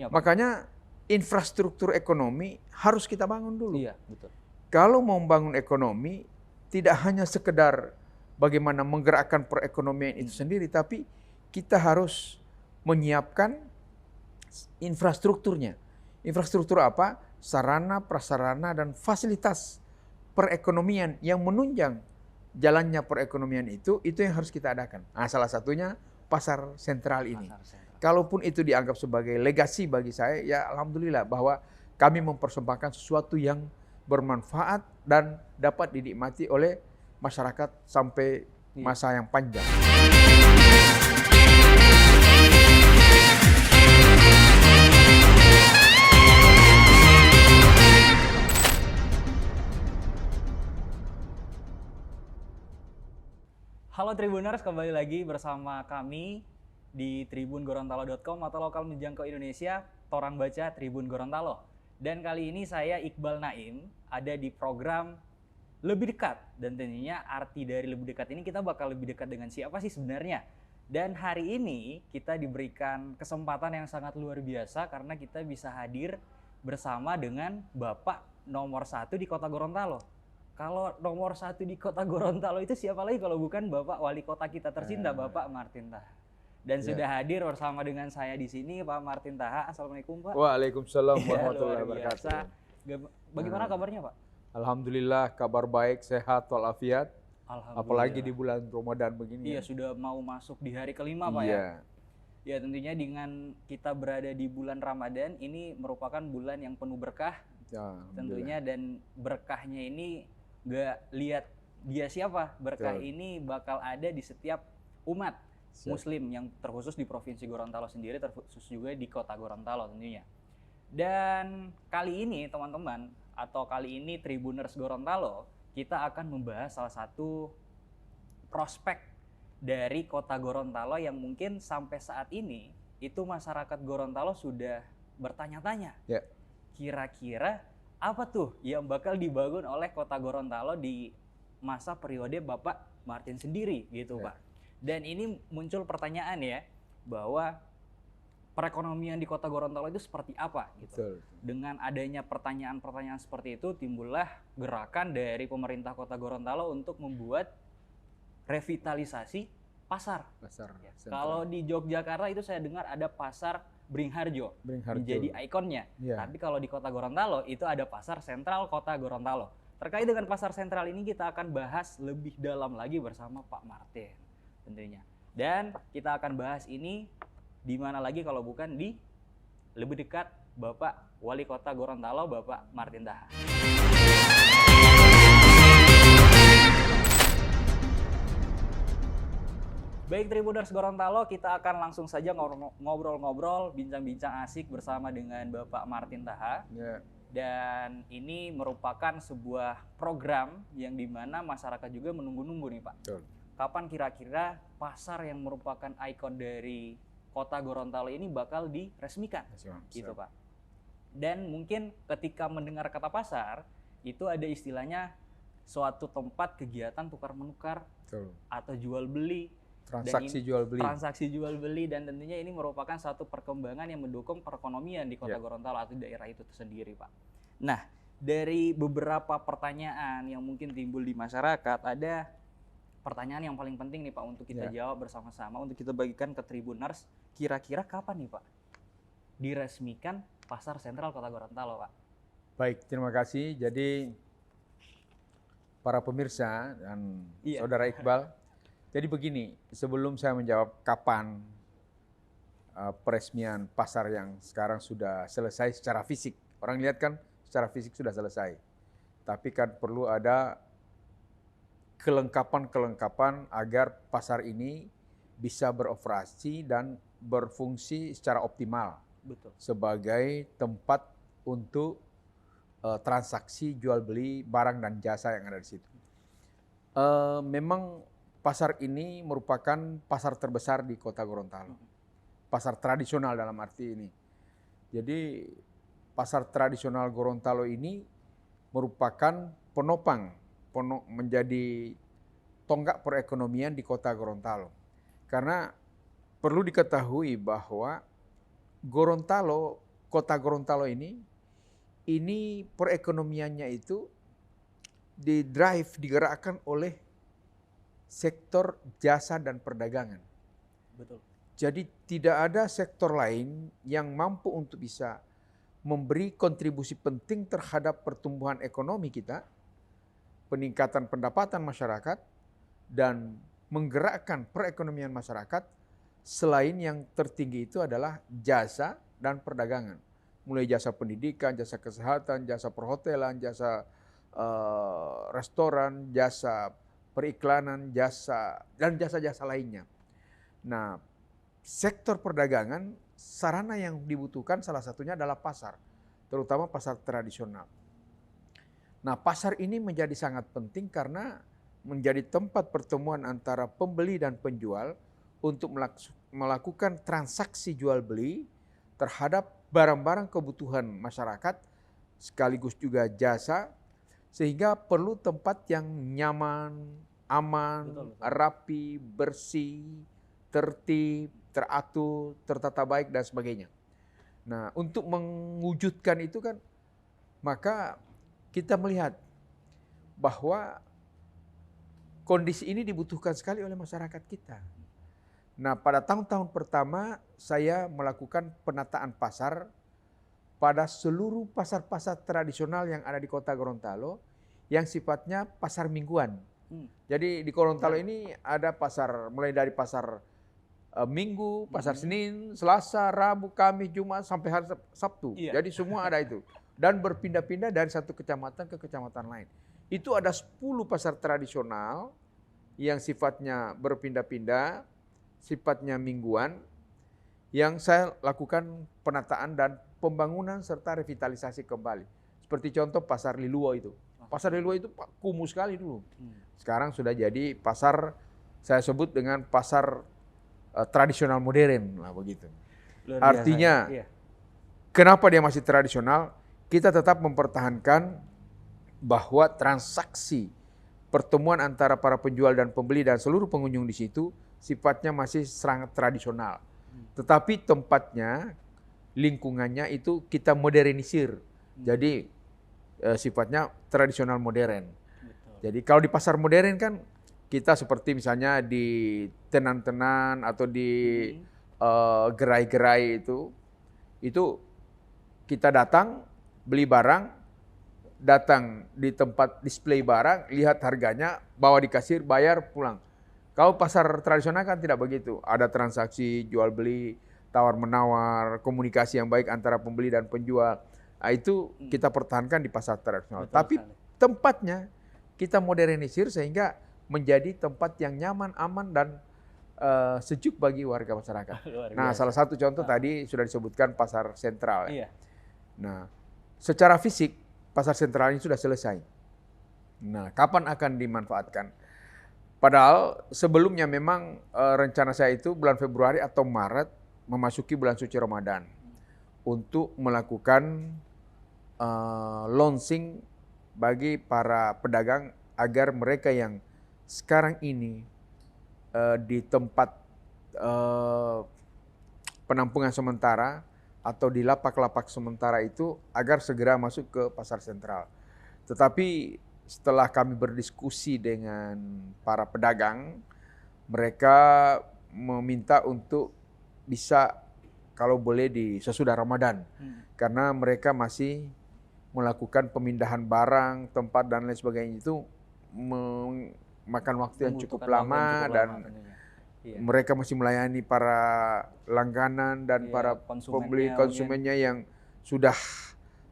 tentunya, Pak. Makanya infrastruktur ekonomi harus kita bangun dulu. Iya, betul. Kalau mau membangun ekonomi, tidak hanya sekedar bagaimana menggerakkan perekonomian itu sendiri, tapi kita harus menyiapkan infrastrukturnya. Infrastruktur apa? Sarana, prasarana, dan fasilitas perekonomian yang menunjang jalannya perekonomian itu yang harus kita adakan. Nah, salah satunya pasar sentral ini. Kalaupun itu dianggap sebagai legasi bagi saya, ya alhamdulillah bahwa kami mempersembahkan sesuatu yang bermanfaat dan dapat dinikmati oleh masyarakat sampai masa yang panjang. Halo Tribuners, kembali lagi bersama kami di tribungorontalo.com atau lokal menjangkau Indonesia, Torang Baca Tribun Gorontalo. Dan kali ini saya Iqbal Naim ada di program Lebih Dekat. Dan tentunya arti dari lebih dekat ini kita bakal lebih dekat dengan siapa sih sebenarnya. Dan hari ini kita diberikan kesempatan yang sangat luar biasa karena kita bisa hadir bersama dengan Bapak nomor 1 di Kota Gorontalo. Kalau nomor 1 di Kota Gorontalo itu siapa lagi kalau bukan Bapak Wali Kota kita tercinta, Bapak Martin Taha. Dan sudah hadir bersama dengan saya di sini Pak Martin Taha. Assalamualaikum, Pak. Waalaikumsalam warahmatullahi wabarakatuh. Bagaimana kabarnya, Pak? Alhamdulillah, kabar baik, sehat walafiat. Alhamdulillah. Apalagi di bulan Ramadan begini. Iya, sudah mau masuk di hari kelima, Pak ya. Ya, tentunya dengan kita berada di bulan Ramadan, ini merupakan bulan yang penuh berkah. Ya, tentunya dan berkahnya ini gak lihat dia siapa, berkah ini bakal ada di setiap umat muslim yang terkhusus di Provinsi Gorontalo sendiri, terkhusus juga di Kota Gorontalo tentunya. Dan kali ini teman-teman, atau kali ini Tribuners Gorontalo, kita akan membahas salah satu prospek dari Kota Gorontalo yang mungkin sampai saat ini itu masyarakat Gorontalo sudah bertanya-tanya. Kira-kira apa tuh yang bakal dibangun oleh Kota Gorontalo di masa periode Bapak Martin sendiri gitu, Pak. Dan ini muncul pertanyaan ya, bahwa perekonomian di Kota Gorontalo itu seperti apa gitu. Dengan adanya pertanyaan-pertanyaan seperti itu, timbullah gerakan dari pemerintah Kota Gorontalo untuk membuat revitalisasi pasar. Kalau di Yogyakarta itu saya dengar ada pasar Beringharjo. Menjadi ikonnya. Tapi kalau di Kota Gorontalo itu ada pasar sentral Kota Gorontalo. Terkait dengan pasar sentral ini kita akan bahas lebih dalam lagi bersama Pak Martin tentunya. Dan kita akan bahas ini di mana lagi kalau bukan di Lebih Dekat Bapak Wali Kota Gorontalo, Bapak Martin Taha. Baik Tribuners Gorontalo, kita akan langsung saja ngobrol-ngobrol, bincang-bincang asik bersama dengan Bapak Martin Taha. Dan ini merupakan sebuah program yang dimana masyarakat juga menunggu-nunggu nih, Pak. Kapan kira-kira pasar yang merupakan ikon dari Kota Gorontalo ini bakal diresmikan, gitu Pak. Dan mungkin ketika mendengar kata pasar, itu ada istilahnya suatu tempat kegiatan tukar-menukar atau jual-beli. Transaksi jual beli dan tentunya ini merupakan satu perkembangan yang mendukung perekonomian di Kota Gorontalo atau daerah itu sendiri, Pak. Nah, dari beberapa pertanyaan yang mungkin timbul di masyarakat, ada pertanyaan yang paling penting nih Pak untuk kita jawab bersama-sama, untuk kita bagikan ke Tribuners. Kira-kira kapan nih Pak diresmikan pasar sentral Kota Gorontalo, Pak? Baik, terima kasih. Jadi para pemirsa dan Saudara Iqbal, jadi begini, sebelum saya menjawab kapan peresmian pasar yang sekarang sudah selesai secara fisik. Orang lihat kan secara fisik sudah selesai. Tapi kan perlu ada kelengkapan-kelengkapan agar pasar ini bisa beroperasi dan berfungsi secara optimal. Sebagai tempat untuk transaksi jual beli barang dan jasa yang ada di situ. Memang pasar ini merupakan pasar terbesar di Kota Gorontalo. Pasar tradisional dalam arti ini. Jadi pasar tradisional Gorontalo ini merupakan penopang menjadi tonggak perekonomian di Kota Gorontalo. Karena perlu diketahui bahwa Gorontalo kota Gorontalo ini perekonomiannya itu digerakkan oleh sektor jasa dan perdagangan. Betul. Jadi tidak ada sektor lain yang mampu untuk bisa memberi kontribusi penting terhadap pertumbuhan ekonomi kita, peningkatan pendapatan masyarakat, dan menggerakkan perekonomian masyarakat selain yang tertinggi itu adalah jasa dan perdagangan. Mulai jasa pendidikan, jasa kesehatan, jasa perhotelan, jasa restoran, jasa periklanan, dan jasa-jasa lainnya. Nah, sektor perdagangan, sarana yang dibutuhkan salah satunya adalah pasar, terutama pasar tradisional. Nah, pasar ini menjadi sangat penting karena menjadi tempat pertemuan antara pembeli dan penjual untuk melakukan transaksi jual beli terhadap barang-barang kebutuhan masyarakat sekaligus juga jasa, sehingga perlu tempat yang nyaman, aman, Betul. rapi, bersih, tertib, teratur, tertata baik dan sebagainya. Nah, untuk mewujudkan itu kan, maka kita melihat bahwa kondisi ini dibutuhkan sekali oleh masyarakat kita. Nah, pada tahun-tahun pertama saya melakukan penataan pasar pada seluruh pasar-pasar tradisional yang ada di kota Gorontalo yang sifatnya pasar mingguan. Jadi di Gorontalo ini ada pasar mulai dari pasar Minggu, pasar Senin, Selasa, Rabu, Kamis, Jumat sampai hari Sabtu. Iya. Jadi semua ada itu. Dan berpindah-pindah dari satu kecamatan ke kecamatan lain. Itu ada 10 pasar tradisional yang sifatnya berpindah-pindah, sifatnya mingguan, yang saya lakukan penataan dan pembangunan serta revitalisasi kembali. Seperti contoh pasar Liluo itu. Pasar Liluo itu kumuh sekali dulu. Sekarang sudah jadi pasar, saya sebut dengan pasar tradisional modern lah begitu. Artinya, kenapa dia masih tradisional? Kita tetap mempertahankan bahwa transaksi pertemuan antara para penjual dan pembeli dan seluruh pengunjung di situ sifatnya masih sangat tradisional. Tetapi tempatnya, lingkungannya itu kita modernisir. Jadi sifatnya tradisional modern. Betul. Jadi kalau di pasar modern kan kita seperti misalnya di Tenan-Tenan atau di gerai-gerai itu kita datang beli barang, datang di tempat display barang, lihat harganya, bawa di kasir, bayar, pulang. Kalau pasar tradisional kan tidak begitu. Ada transaksi jual beli, tawar menawar, komunikasi yang baik antara pembeli dan penjual. Nah, itu kita pertahankan di pasar tradisional. Betul Tapi sekali. tempatnya kita modernisir sehingga menjadi tempat yang nyaman, aman dan sejuk bagi warga masyarakat. Nah, salah satu contoh tadi sudah disebutkan pasar sentral. Iya. Nah, secara fisik pasar sentral ini sudah selesai. Nah, kapan akan dimanfaatkan? Padahal sebelumnya memang rencana saya itu bulan Februari atau Maret memasuki bulan suci Ramadan untuk melakukan launching bagi para pedagang agar mereka yang sekarang ini di tempat penampungan sementara atau di lapak-lapak sementara itu agar segera masuk ke pasar sentral. Tetapi setelah kami berdiskusi dengan para pedagang, mereka meminta untuk bisa kalau boleh sesudah Ramadan. Karena mereka masih melakukan pemindahan barang, tempat dan lain sebagainya itu memakan waktu yang cukup lama dan mereka masih melayani para langganan dan para pembeli konsumennya yang sudah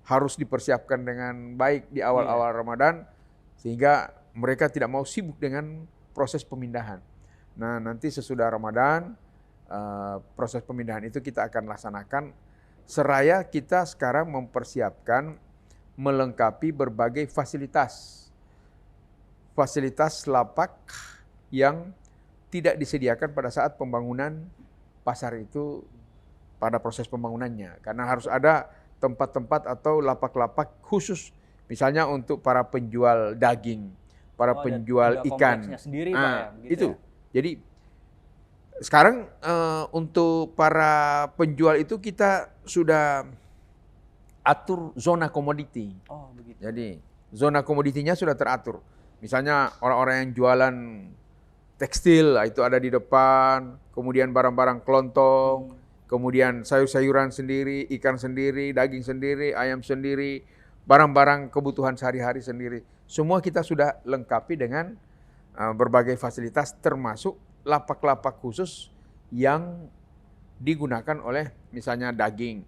harus dipersiapkan dengan baik di awal-awal Ramadan, sehingga mereka tidak mau sibuk dengan proses pemindahan. Nah, nanti sesudah Ramadan proses pemindahan itu kita akan laksanakan seraya kita sekarang mempersiapkan melengkapi berbagai fasilitas lapak yang tidak disediakan pada saat pembangunan pasar itu pada proses pembangunannya. Karena harus ada tempat-tempat atau lapak-lapak khusus misalnya untuk para penjual daging, para penjual ikan. Sendiri, Pak, ya? Itu. Jadi sekarang untuk para penjual itu kita sudah atur zona komoditi. Oh, begitu. Jadi zona komoditinya sudah teratur. Misalnya orang-orang yang jualan tekstil itu ada di depan, kemudian barang-barang kelontong, kemudian sayur-sayuran sendiri, ikan sendiri, daging sendiri, ayam sendiri, barang-barang kebutuhan sehari-hari sendiri. Semua kita sudah lengkapi dengan berbagai fasilitas termasuk lapak-lapak khusus yang digunakan oleh misalnya daging.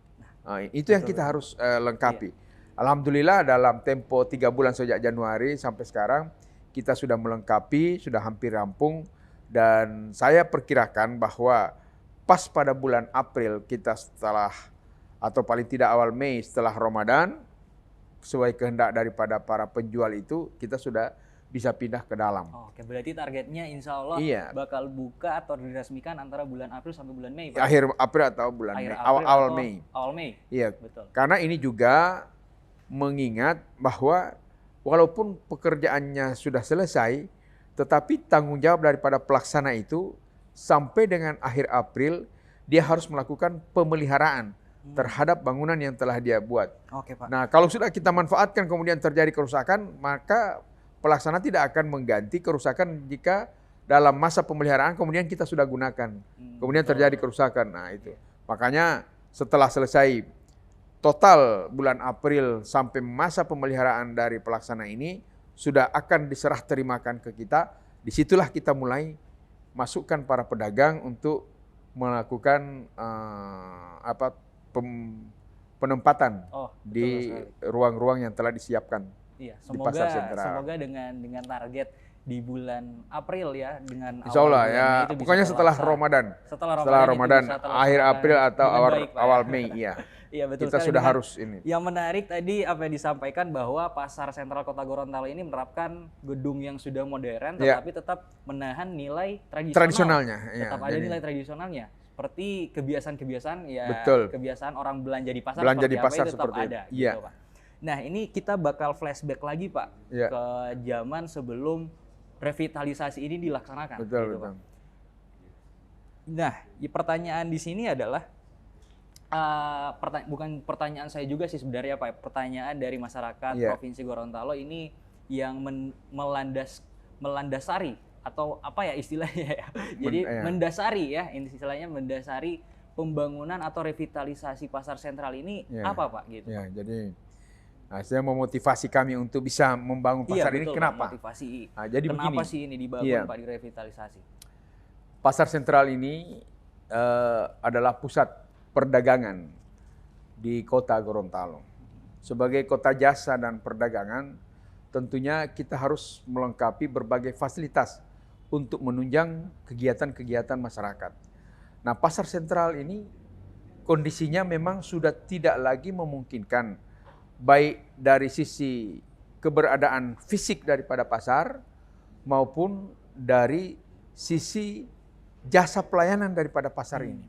Itu yang kita harus lengkapi. Alhamdulillah dalam tempo 3 bulan sejak Januari sampai sekarang kita sudah melengkapi, sudah hampir rampung, dan saya perkirakan bahwa pas pada bulan April kita setelah, atau paling tidak awal Mei setelah Ramadan, sesuai kehendak daripada para penjual itu, kita sudah bisa pindah ke dalam. Oke, berarti targetnya insya Allah bakal buka atau diresmikan antara bulan April sampai bulan Mei, Pak? Akhir April atau bulan Mei, awal Mei. Awal Mei. Iya, betul. Karena ini juga mengingat bahwa walaupun pekerjaannya sudah selesai, tetapi tanggung jawab daripada pelaksana itu sampai dengan akhir April dia harus melakukan pemeliharaan terhadap bangunan yang telah dia buat. Oke, Pak. Nah, kalau sudah kita manfaatkan kemudian terjadi kerusakan, maka pelaksana tidak akan mengganti kerusakan jika dalam masa pemeliharaan kemudian kita sudah gunakan. Kemudian terjadi kerusakan. Nah, itu. Makanya setelah selesai total bulan April sampai masa pemeliharaan dari pelaksana ini sudah akan diserah terimakan ke kita. Disitulah kita mulai masukkan para pedagang untuk melakukan penempatan di ruang-ruang yang telah disiapkan. Iya, di pasar sentral. Semoga dengan target di bulan April ya, dengan Insya Allah ya, pokoknya setelah Ramadan. Setelah Ramadan, akhir April atau awal Mei, ya. Iya, betul. Kita sudah harus ini. Yang menarik tadi apa yang disampaikan bahwa pasar sentral Kota Gorontalo ini menerapkan gedung yang sudah modern, tetapi tetap menahan nilai tradisionalnya. Tetap ada nilai tradisionalnya. Seperti kebiasaan-kebiasaan ya, kebiasaan orang belanja di pasar seperti apa itu tetap ada. Gitu, Pak. Nah, ini kita bakal flashback lagi, Pak, ke zaman sebelum revitalisasi ini dilaksanakan. Betul, gitu, Pak. Nah, pertanyaan di sini adalah bukan pertanyaan saya juga sih sebenarnya, Pak. Pertanyaan dari masyarakat Provinsi Gorontalo ini yang melandasari atau apa ya istilahnya ya. Jadi mendasari ya, istilahnya mendasari pembangunan atau revitalisasi pasar sentral ini apa, Pak, gitu. Ya, jadi saya memotivasi kami untuk bisa membangun pasar ini. Kenapa? Motivasi. Jadi kenapa begini, sih ini dibangun, Pak, direvitalisasi? Pasar sentral ini adalah pusat perdagangan di Kota Gorontalo. Sebagai kota jasa dan perdagangan, tentunya kita harus melengkapi berbagai fasilitas untuk menunjang kegiatan-kegiatan masyarakat. Nah, pasar sentral ini kondisinya memang sudah tidak lagi memungkinkan, baik dari sisi keberadaan fisik daripada pasar maupun dari sisi jasa pelayanan daripada pasar ini.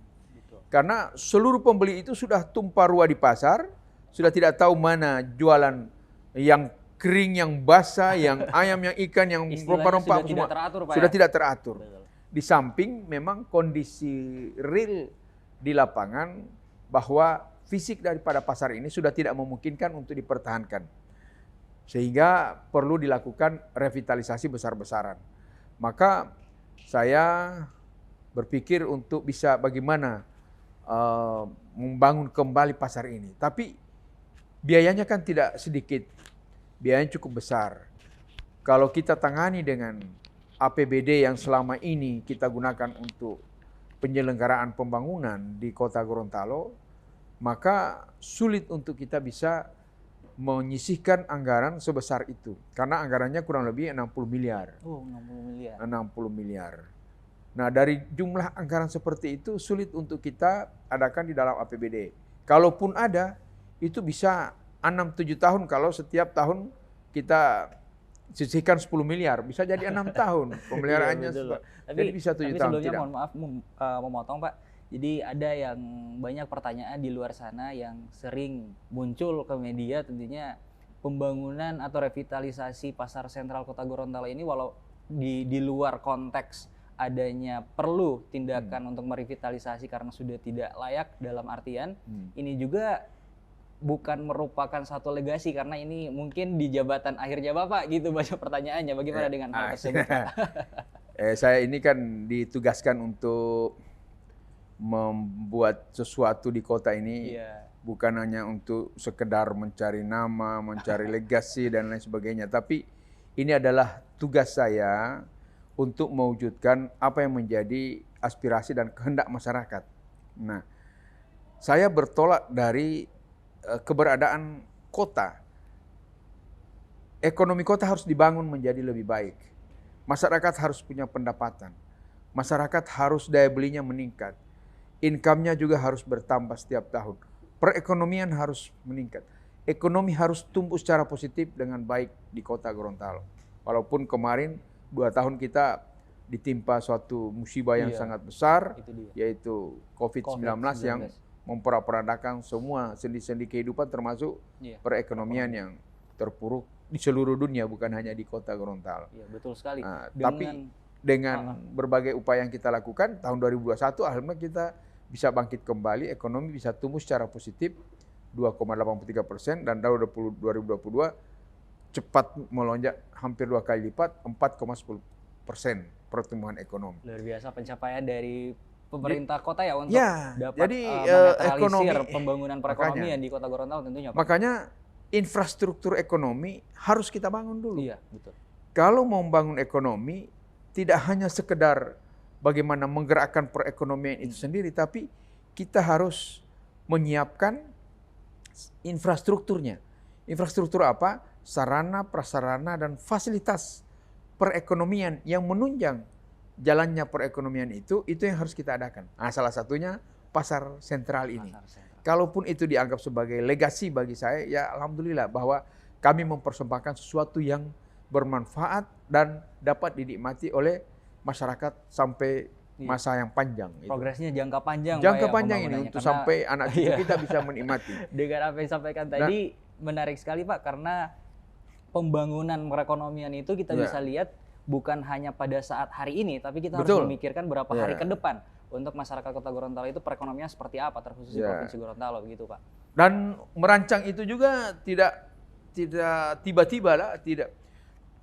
Karena seluruh pembeli itu sudah tumpah ruah di pasar, sudah tidak tahu mana jualan yang kering, yang basah, yang ayam, yang ikan, yang rempah-rempah semua sudah tidak teratur. Di samping memang kondisi real di lapangan bahwa fisik daripada pasar ini sudah tidak memungkinkan untuk dipertahankan. Sehingga perlu dilakukan revitalisasi besar-besaran. Maka saya berpikir untuk bisa bagaimana membangun kembali pasar ini. Tapi biayanya kan tidak sedikit, biayanya cukup besar. Kalau kita tangani dengan APBD yang selama ini kita gunakan untuk penyelenggaraan pembangunan di Kota Gorontalo, maka sulit untuk kita bisa menyisihkan anggaran sebesar itu. Karena anggarannya kurang lebih 60 miliar. 60 miliar. 60 miliar. Nah, dari jumlah anggaran seperti itu sulit untuk kita adakan di dalam APBD. Kalaupun ada, itu bisa 6-7 tahun kalau setiap tahun kita sisihkan 10 miliar. Bisa jadi 6 tahun pemeliharaannya. Jadi bisa 7 tahun. Sebelumnya mohon maaf memotong, Pak. Jadi ada yang banyak pertanyaan di luar sana yang sering muncul ke media, tentunya pembangunan atau revitalisasi pasar sentral Kota Gorontalo ini walau di luar konteks adanya perlu tindakan untuk merevitalisasi karena sudah tidak layak, dalam artian ini juga bukan merupakan satu legasi karena ini mungkin di jabatan akhirnya Bapak gitu banyak pertanyaannya. Bagaimana dengan hal tersebut, Pak? Saya ini kan ditugaskan untuk membuat sesuatu di kota ini, bukan hanya untuk sekedar mencari nama, mencari legasi dan lain sebagainya, tapi ini adalah tugas saya untuk mewujudkan apa yang menjadi aspirasi dan kehendak masyarakat. Nah, saya bertolak dari keberadaan kota. Ekonomi kota harus dibangun menjadi lebih baik. Masyarakat harus punya pendapatan. Masyarakat harus daya belinya meningkat. Income-nya juga harus bertambah setiap tahun. Perekonomian harus meningkat. Ekonomi harus tumbuh secara positif dengan baik di kota Gorontalo. Walaupun kemarin 2 tahun kita ditimpa suatu musibah yang sangat besar, yaitu COVID-19 yang memporak-porandakan semua sendi-sendi kehidupan termasuk perekonomian yang terpuruk di seluruh dunia, bukan hanya di kota Gorontalo. Iya, betul sekali. Tapi dengan berbagai upaya yang kita lakukan, tahun 2021 alhamdulillah kita bisa bangkit kembali, ekonomi bisa tumbuh secara positif 2,83% dan tahun 2022 cepat melonjak hampir 2 kali lipat 4,10% pertumbuhan ekonomi. Luar biasa pencapaian dari pemerintah kota ya untuk dapat jadi, menetralisir pembangunan perekonomian di kota Gorontalo tentunya, Pak. Makanya infrastruktur ekonomi harus kita bangun dulu. Iya, betul. Kalau mau membangun ekonomi, tidak hanya sekedar bagaimana menggerakkan perekonomian itu sendiri, tapi kita harus menyiapkan infrastrukturnya. Infrastruktur apa? Sarana, prasarana, dan fasilitas perekonomian yang menunjang jalannya perekonomian itu yang harus kita adakan. Nah, salah satunya pasar sentral ini. Kalaupun itu dianggap sebagai legasi bagi saya, ya alhamdulillah bahwa kami mempersembahkan sesuatu yang bermanfaat dan dapat dinikmati oleh masyarakat sampai masa yang panjang. Progresnya jangka panjang. Jangka panjang ini untuk sampai anak cucu kita bisa menikmati. Dengan apa yang disampaikan tadi menarik sekali, Pak, karena pembangunan perekonomian itu kita bisa lihat bukan hanya pada saat hari ini, tapi kita harus memikirkan berapa hari ke depan. Untuk masyarakat Kota Gorontalo itu perekonomian seperti apa, terkhusus di Provinsi Gorontalo, begitu, Pak. Dan merancang itu juga tidak tiba-tiba lah, tidak.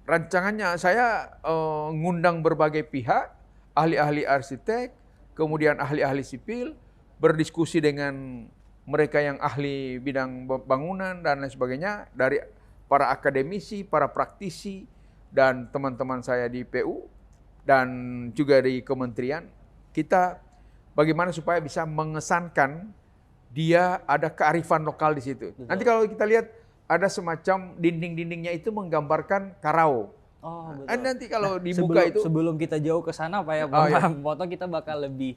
Rancangannya saya ngundang berbagai pihak, ahli-ahli arsitek, kemudian ahli-ahli sipil, berdiskusi dengan mereka yang ahli bidang bangunan dan lain sebagainya, dari para akademisi, para praktisi, dan teman-teman saya di PU, dan juga di kementerian. Kita bagaimana supaya bisa mengesankan dia ada kearifan lokal di situ. Betul. Nanti kalau kita lihat ada semacam dinding-dindingnya itu menggambarkan karao. Oh, betul. Nanti kalau dibuka sebelum kita jauh ke sana, Pak ya, foto kita bakal lebih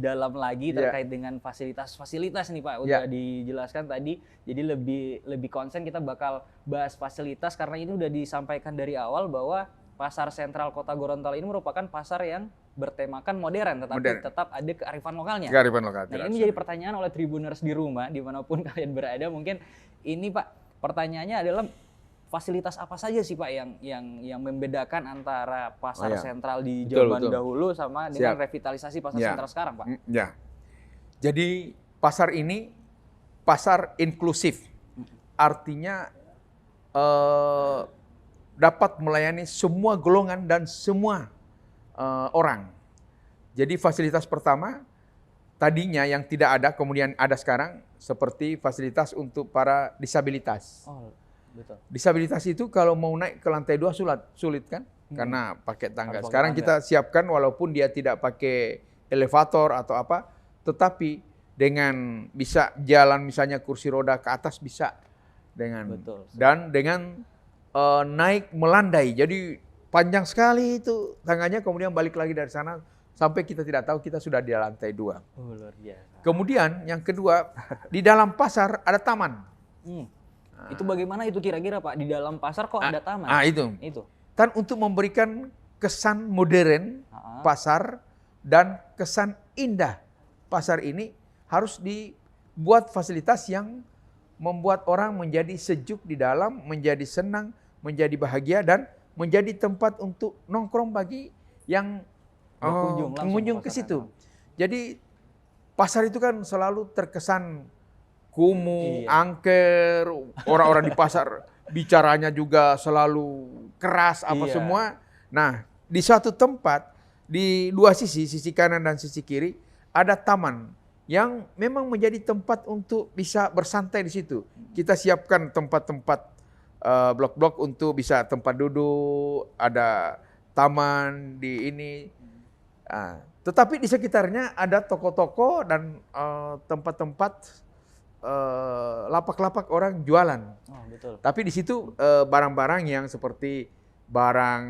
dalam lagi terkait dengan fasilitas nih, Pak. Udah dijelaskan tadi. Jadi lebih konsen kita bakal bahas fasilitas karena ini udah disampaikan dari awal bahwa pasar sentral Kota Gorontalo ini merupakan pasar yang bertemakan modern, tetapi tetap ada kearifan lokalnya. Kearifan lokal. Nah, ini menjadi pertanyaan oleh Tribuners di rumah, dimanapun kalian berada. Mungkin ini, Pak, pertanyaannya adalah fasilitas apa saja sih, Pak, yang membedakan antara pasar sentral di zaman dahulu sama dengan revitalisasi pasar sentral sekarang, Pak? Ya. Jadi pasar ini pasar inklusif, artinya dapat melayani semua golongan dan semua orang. Jadi fasilitas pertama tadinya yang tidak ada, kemudian ada sekarang, seperti fasilitas untuk para disabilitas. Oh, betul. Disabilitas itu kalau mau naik ke lantai 2 sulit kan? Karena pakai tangga. Sekarang kita siapkan walaupun dia tidak pakai elevator atau apa, tetapi dengan bisa jalan misalnya kursi roda ke atas bisa dengan dan dengan naik melandai. Jadi panjang sekali itu tangganya, kemudian balik lagi dari sana sampai kita tidak tahu kita sudah di lantai 2. Oh, luar biasa. Kemudian yang kedua, di dalam pasar ada taman. Itu bagaimana itu kira-kira, Pak? Di dalam pasar kok ada taman? Itu. Kan untuk memberikan kesan modern pasar dan kesan indah pasar ini harus dibuat fasilitas yang membuat orang menjadi sejuk di dalam, menjadi senang, menjadi bahagia, dan menjadi tempat untuk nongkrong bagi yang mengunjung ke situ. Jadi pasar itu kan selalu terkesan kumuh, Iya. angker, orang-orang di pasar bicaranya juga selalu keras apa Iya. semua. Nah, di suatu tempat di dua sisi, sisi kanan dan sisi kiri ada taman yang memang menjadi tempat untuk bisa bersantai di situ. Kita siapkan tempat-tempat blok-blok untuk bisa tempat duduk, ada taman di ini. Tetapi di sekitarnya ada toko-toko dan tempat-tempat lapak-lapak orang jualan. Oh, betul. Tapi di situ barang-barang yang seperti barang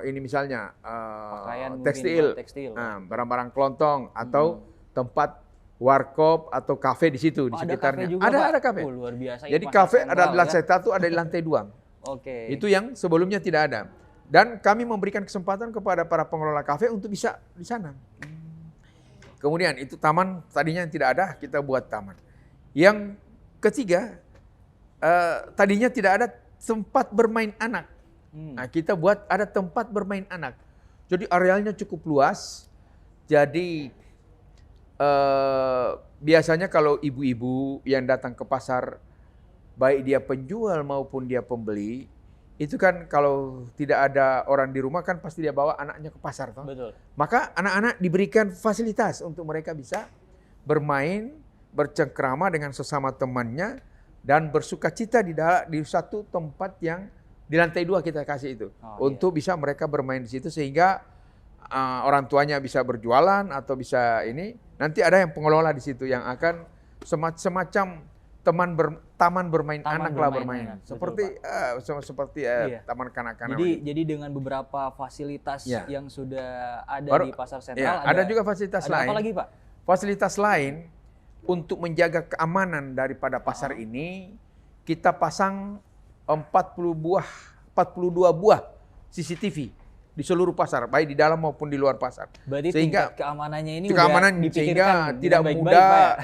ini misalnya Pakaian mungkin, tekstil, bahan tekstil. barang-barang kelontong atau tempat warkop atau kafe di situ di Oh, ada sekitarnya. kafe juga, Pak? Ada kafe. Luar biasa. ini Jadi pasar kafe ada sentral di lantai satu, ada di lantai 2. Oke. Itu yang sebelumnya tidak ada. Dan kami memberikan kesempatan kepada para pengelola kafe untuk bisa di sana. Kemudian itu taman tadinya yang tidak ada, kita buat taman. Yang ketiga, tadinya tidak ada tempat bermain anak. Nah, kita buat ada tempat bermain anak. Jadi arealnya cukup luas. Jadi biasanya kalau ibu-ibu yang datang ke pasar, baik dia penjual maupun dia pembeli, itu kan kalau tidak ada orang di rumah kan pasti dia bawa anaknya ke pasar, toh. Betul. Maka anak-anak diberikan fasilitas untuk mereka bisa bermain, bercengkrama dengan sesama temannya dan bersukacita di satu tempat yang di lantai 2 kita kasih itu. Untuk bisa mereka bermain di situ sehingga orang tuanya bisa berjualan atau bisa ini. Nanti ada yang pengelola di situ yang akan semacam taman bermain anak lah bermain. Seperti taman kanak-kanak. Jadi dengan beberapa fasilitas yang sudah ada di pasar sentral, ada juga fasilitas lain. Apa lagi, Pak? Fasilitas lain untuk menjaga keamanan daripada pasar ini, kita pasang 42 buah CCTV di seluruh pasar, baik di dalam maupun di luar pasar. Berarti sehingga tingkat keamanannya ini sehingga tidak mudah,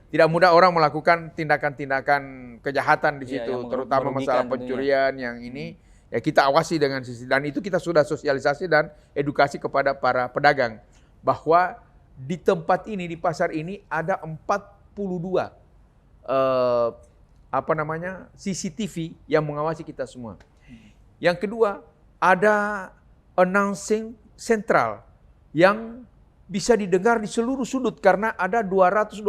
tidak mudah orang melakukan tindakan-tindakan kejahatan di situ, terutama masalah pencurian yang ini. Ya kita awasi dengan sisi, dan itu kita sudah sosialisasi dan edukasi kepada para pedagang bahwa di tempat ini, di pasar ini ada 42 CCTV yang mengawasi kita semua. Yang kedua, ada announcing sentral yang bisa didengar di seluruh sudut karena ada 220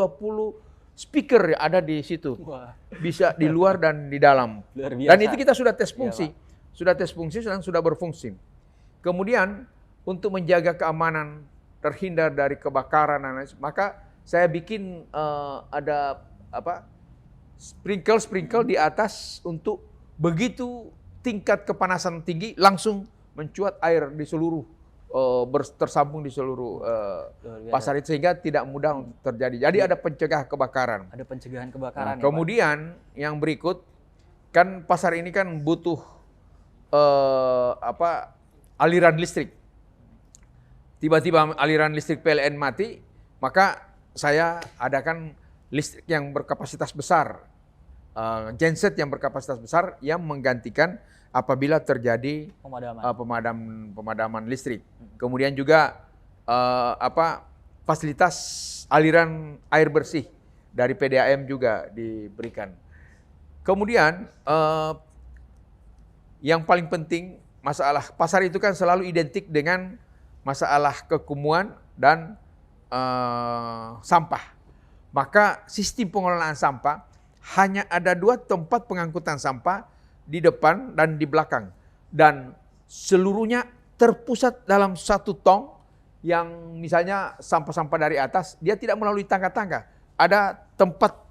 speaker ada di situ. Wah. Bisa di luar dan di dalam. Dan itu kita sudah tes fungsi. Sudah tes fungsi dan sudah berfungsi. Kemudian untuk menjaga keamanan, terhindar dari kebakaran dan lain, maka saya bikin ada sprinkle di atas untuk begitu tingkat kepanasan tinggi langsung mencuat air di seluruh tersambung di seluruh pasar itu sehingga tidak mudah untuk terjadi. Jadi ada pencegah kebakaran. Ada pencegahan kebakaran. Kemudian yang berikut kan pasar ini kan butuh aliran listrik. Tiba-tiba aliran listrik PLN mati, maka saya adakan listrik yang berkapasitas besar, genset yang berkapasitas besar yang menggantikan apabila terjadi pemadaman listrik. Kemudian juga fasilitas aliran air bersih dari PDAM juga diberikan. Kemudian yang paling penting, masalah pasar itu kan selalu identik dengan masalah kekumuan dan sampah. Maka sistem pengelolaan sampah hanya ada 2 tempat pengangkutan sampah di depan dan di belakang. Dan seluruhnya terpusat dalam satu tong yang misalnya sampah-sampah dari atas, dia tidak melalui tangga-tangga. Ada tempat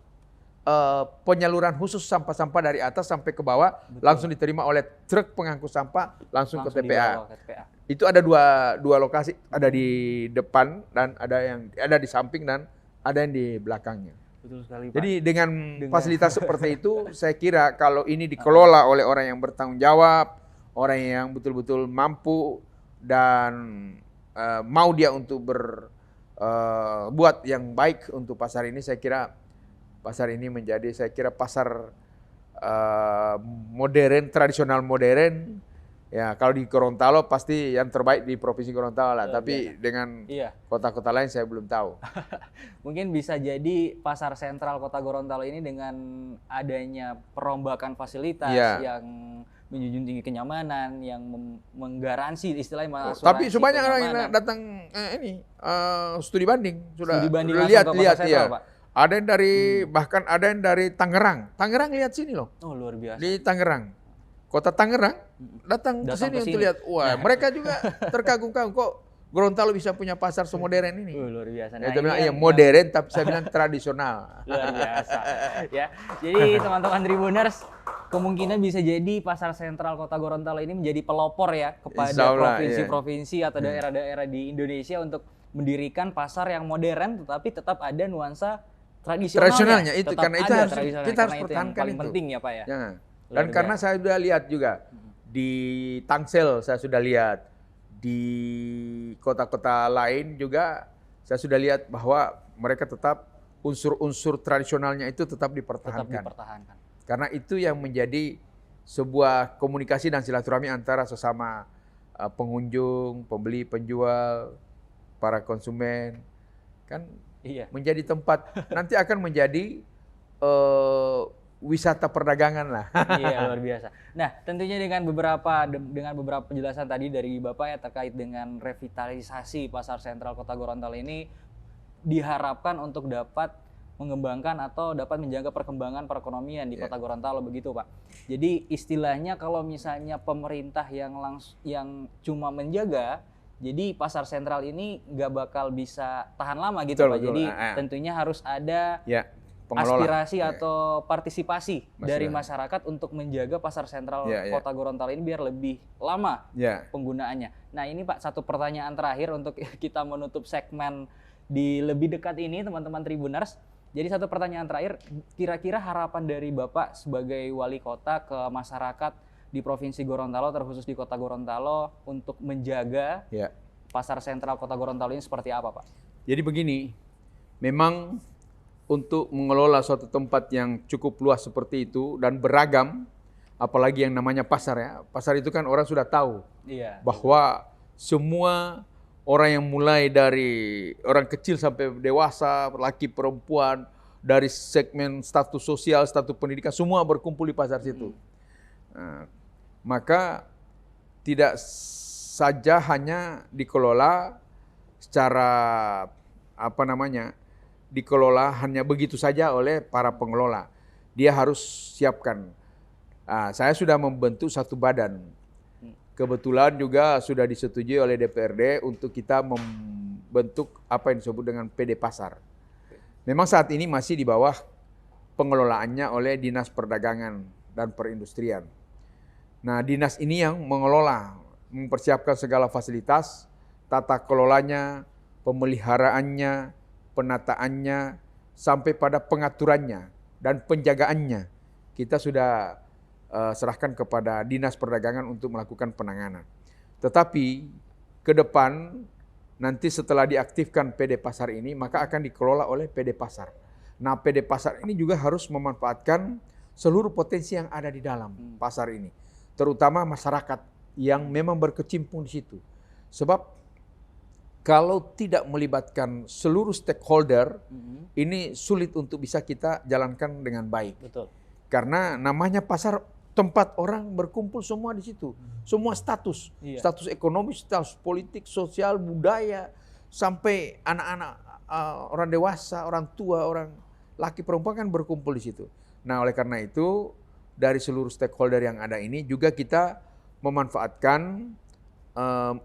penyaluran khusus sampah-sampah dari atas sampai ke bawah. Betul. Langsung diterima oleh truk pengangkut sampah langsung ke TPA. Itu ada dua lokasi, ada di depan dan ada di samping dan ada yang di belakangnya. Betul sekali, Pak. Jadi dengan fasilitas seperti itu, saya kira kalau ini dikelola oleh orang yang bertanggung jawab, orang yang betul-betul mampu dan mau dia untuk berbuat yang baik untuk pasar ini, saya kira pasar ini menjadi, pasar modern, tradisional modern, Ya, kalau di Gorontalo pasti yang terbaik di Provinsi Gorontalo lah, tapi dengan Iya. kota-kota lain saya belum tahu. Mungkin bisa jadi pasar sentral Kota Gorontalo ini dengan adanya perombakan fasilitas yang menjunjung tinggi kenyamanan, yang menggaransi istilahnya asuransi tapi sebanyak orang yang datang studi banding sudah lihat ya. Pak. Ada yang dari bahkan ada yang dari Tangerang. Tangerang lihat sini loh. Oh, luar biasa. Di Tangerang. Kota Tangerang datang ke sini untuk lihat. Wah, mereka juga terkagum-kagum kok Gorontalo bisa punya pasar semodern ini. Luar biasa. Nah, bilang, iya modern, tapi saya bilang tradisional. Luar biasa. Ya, jadi teman-teman Tribuners, kemungkinan bisa jadi pasar sentral Kota Gorontalo ini menjadi pelopor ya kepada provinsi-provinsi atau daerah-daerah di Indonesia untuk mendirikan pasar yang modern, tetapi tetap ada nuansa tradisionalnya. Itu karena itu harus kita harus pertahankan paling penting ya Pak ya. Dan karena saya sudah lihat juga di Tangsel, saya sudah lihat di kota-kota lain juga saya sudah lihat bahwa mereka tetap unsur-unsur tradisionalnya itu tetap dipertahankan. Karena itu yang menjadi sebuah komunikasi dan silaturahmi antara sesama pengunjung, pembeli, penjual, para konsumen, kan menjadi tempat nanti akan menjadi wisata perdagangan lah. Iya, luar biasa. Nah, tentunya dengan beberapa penjelasan tadi dari Bapak ya terkait dengan revitalisasi pasar sentral Kota Gorontalo ini diharapkan untuk dapat mengembangkan atau dapat menjaga perkembangan perekonomian di Kota Gorontalo begitu, Pak. Jadi istilahnya kalau misalnya pemerintah yang cuma menjaga, jadi pasar sentral ini nggak bakal bisa tahan lama gitu, Pak. Jadi tentunya harus ada aspirasi atau partisipasi dari masyarakat untuk menjaga pasar sentral Kota Gorontalo ini biar lebih lama penggunaannya. Nah ini Pak, satu pertanyaan terakhir untuk kita menutup segmen di lebih dekat ini teman-teman Tribuners. Jadi satu pertanyaan terakhir, kira-kira harapan dari Bapak sebagai wali kota ke masyarakat di Provinsi Gorontalo, terkhusus di Kota Gorontalo untuk menjaga pasar sentral Kota Gorontalo ini seperti apa Pak? Jadi begini, memang untuk mengelola suatu tempat yang cukup luas seperti itu dan beragam, apalagi yang namanya pasar ya. Pasar itu kan orang sudah tahu bahwa semua orang yang mulai dari orang kecil sampai dewasa, laki perempuan, dari segmen status sosial, status pendidikan, semua berkumpul di pasar situ. Nah, maka tidak saja hanya dikelola secara dikelola hanya begitu saja oleh para pengelola. Dia harus siapkan. Saya sudah membentuk satu badan. Kebetulan juga sudah disetujui oleh DPRD untuk kita membentuk apa yang disebut dengan PD Pasar. Memang saat ini masih di bawah pengelolaannya oleh Dinas Perdagangan dan Perindustrian. Nah, dinas ini yang mengelola, mempersiapkan segala fasilitas, tata kelolanya, pemeliharaannya, penataannya, sampai pada pengaturannya dan penjagaannya. Kita sudah serahkan kepada Dinas Perdagangan untuk melakukan penanganan. Tetapi ke depan nanti setelah diaktifkan PD Pasar ini, maka akan dikelola oleh PD Pasar. Nah, PD Pasar ini juga harus memanfaatkan seluruh potensi yang ada di dalam pasar ini, terutama masyarakat yang memang berkecimpung di situ. Sebab kalau tidak melibatkan seluruh stakeholder, ini sulit untuk bisa kita jalankan dengan baik. Betul. Karena namanya pasar, tempat orang berkumpul semua di situ. Semua status, status ekonomi, status politik, sosial, budaya, sampai anak-anak, orang dewasa, orang tua, orang laki perempuan kan berkumpul di situ. Nah, oleh karena itu dari seluruh stakeholder yang ada ini juga kita memanfaatkan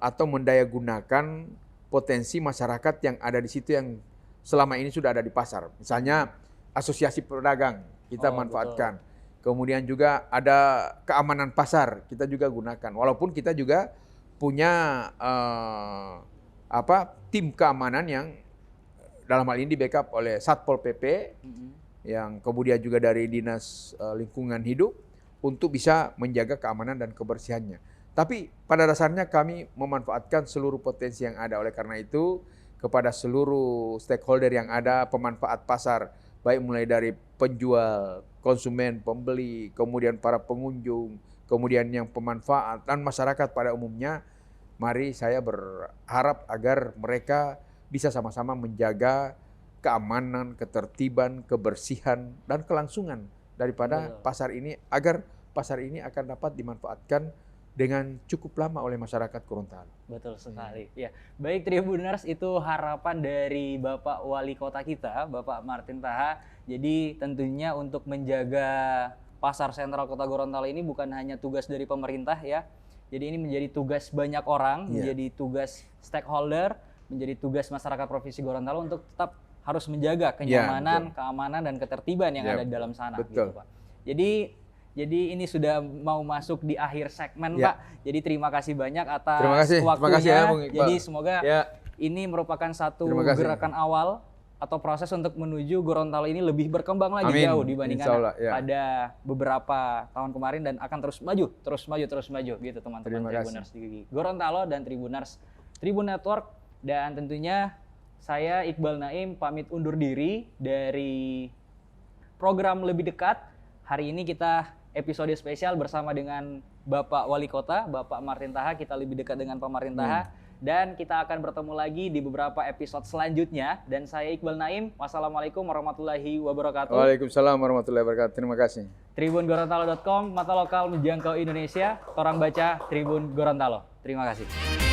atau mendayagunakan potensi masyarakat yang ada di situ yang selama ini sudah ada di pasar. Misalnya asosiasi pedagang kita manfaatkan. Betul. Kemudian juga ada keamanan pasar kita juga gunakan. Walaupun kita juga punya tim keamanan yang dalam hal ini di backup oleh Satpol PP yang kemudian juga dari Dinas Lingkungan Hidup untuk bisa menjaga keamanan dan kebersihannya. Tapi pada dasarnya kami memanfaatkan seluruh potensi yang ada. Oleh karena itu kepada seluruh stakeholder yang ada, pemanfaat pasar, baik mulai dari penjual, konsumen, pembeli, kemudian para pengunjung, kemudian yang pemanfaat dan masyarakat pada umumnya, mari saya berharap agar mereka bisa sama-sama menjaga keamanan, ketertiban, kebersihan, dan kelangsungan daripada pasar ini, agar pasar ini akan dapat dimanfaatkan dengan cukup lama oleh masyarakat Gorontalo. Betul sekali. Ya, baik Tribuners, itu harapan dari Bapak Wali Kota kita, Bapak Martin Taha. Jadi tentunya untuk menjaga pasar sentral Kota Gorontalo ini bukan hanya tugas dari pemerintah ya. Jadi ini menjadi tugas banyak orang, menjadi tugas stakeholder, menjadi tugas masyarakat Provinsi Gorontalo untuk tetap harus menjaga kenyamanan, keamanan, dan ketertiban yang ada di dalam sana. Betul. Gitu, Pak. Jadi ini sudah mau masuk di akhir segmen, Pak. Jadi terima kasih banyak atas waktunya. Terima kasih ya, Bung Iqbal. Jadi semoga ini merupakan satu gerakan awal atau proses untuk menuju Gorontalo ini lebih berkembang lagi jauh dibandingkan pada beberapa tahun kemarin, dan akan terus maju gitu teman-teman Tribuners di Gorontalo dan Tribuners Tribun Network. Dan tentunya saya Iqbal Naim pamit undur diri dari program Lebih Dekat. Hari ini kita episode spesial bersama dengan Bapak Wali Kota, Bapak Martin Taha. Kita lebih dekat dengan Pak Martin Taha. Dan kita akan bertemu lagi di beberapa episode selanjutnya. Dan saya Iqbal Naim. Wassalamualaikum warahmatullahi wabarakatuh. Waalaikumsalam warahmatullahi wabarakatuh. Terima kasih. Tribungorontalo.com, mata lokal menjangkau Indonesia. Orang baca Tribun Gorontalo. Terima kasih.